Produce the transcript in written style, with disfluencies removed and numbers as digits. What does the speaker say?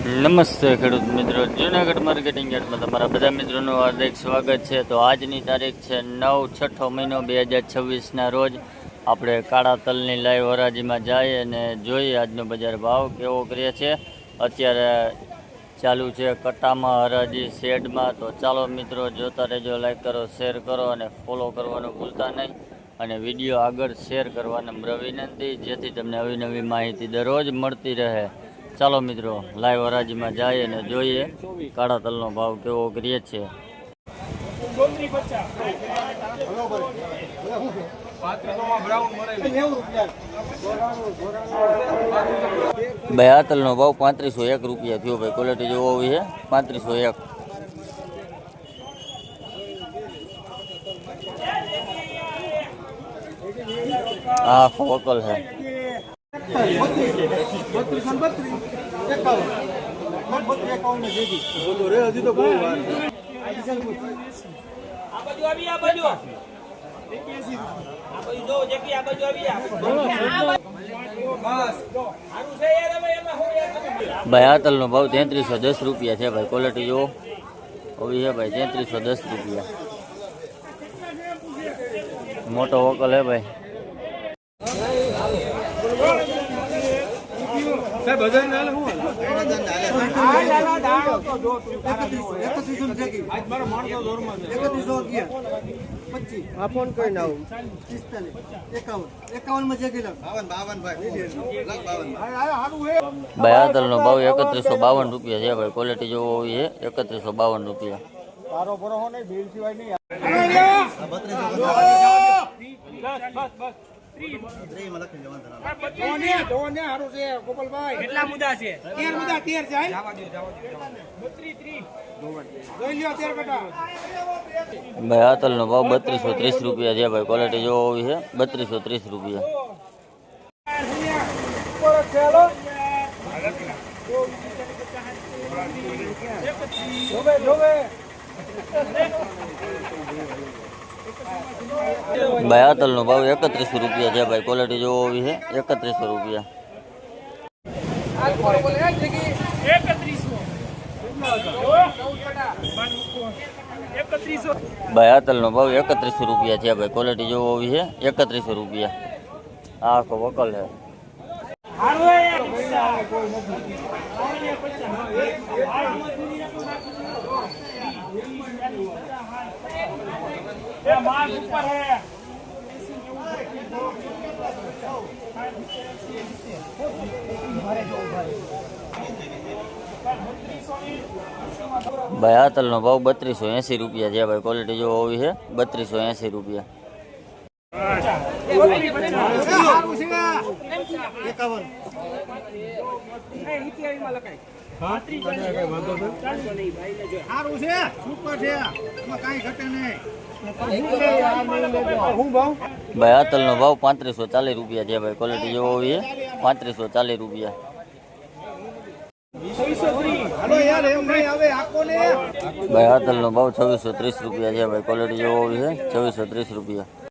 નમસ્તે ખેડૂત મિત્રો, જૂનાગઢ માર્કેટિંગ યાર્ડમાં તમારા બધા મિત્રોનું હાર્દિક સ્વાગત છે. તો આજની તારીખ છે 9/6 મહિનો 2026ના રોજ આપણે કાળા તલની લાઈવ હરાજીમાં જઈએ અને જોઈએ આજનો બજાર ભાવ કેવો કરીએ છે. અત્યારે ચાલુ છે કટામાં હરાજી શેડમાં. તો ચાલો મિત્રો જોતા રહેજો, લાઈક કરો, શેર કરો અને ફોલો કરવાનું ભૂલતા નહીં. અને વિડીયો આગળ શેર કરવાની નમ્ર વિનંતી, જેથી તમને નવી માહિતી દરરોજ મળતી રહે. ચાલો મિત્રો લાઈવ હરાજીમાં જઈએ અને જોઈએ કાળા તલનો ભાવ કેવો કરીએ છે. ભાઈ આ તલનો ભાવ 3501 રૂપિયા થયો. ભાઈ ક્વોલિટી જોવો હોય છે 3501. હા વકલ છે. ભાઈ આ તલનો ભાવ 3310 રૂપિયા છે. ભાઈ ક્વોલિટી જો હોવી છે ભાઈ 3310 રૂપિયા. મોટો વકલ હે ભાઈ. ફોન કોઈ ના 51 માં જગી ભાઈ આ તલનો ભાવ 3152 રૂપિયા છે. ભાઈ ક્વોલિટી જોવો હોય છે 3152 રૂપિયા. તારો ભરોસો નહીં, બિલ સિવાય નહીં. ભાઈ આ તલનો ભાવ 3230 રૂપિયા છે. ભાઈ ક્વોલિટી જોવો હોય છે 3230 રૂપિયા. ભાઈ આ તલનો ભાવ 3100 રૂપિયા છે. ભાઈ ક્વોલિટી જોવો હોય છે 3100 રૂપિયા. ભાઈ આ તલનો ભાવ 3100 રૂપિયા છે. ભાઈ ક્વોલિટી જોવો હોય છે 3100 રૂપિયા. આ આખો વકલ છે. ભાઈ આ તલનો ભાવ 3280 રૂપિયા છે. ભાઈ ક્વોલિટી જોવો હોય છે 3280 રૂપિયા. ભાઈ આ તલનો ભાવ 3540 રૂપિયા છે. ભાઈ ક્વોલિટી જોવો હોય 3540 રૂપિયા. ભાઈ આ તલનો ભાવ 2630 રૂપિયા છે. ભાઈ ક્વોલિટી જોવો હોય 2630 રૂપિયા.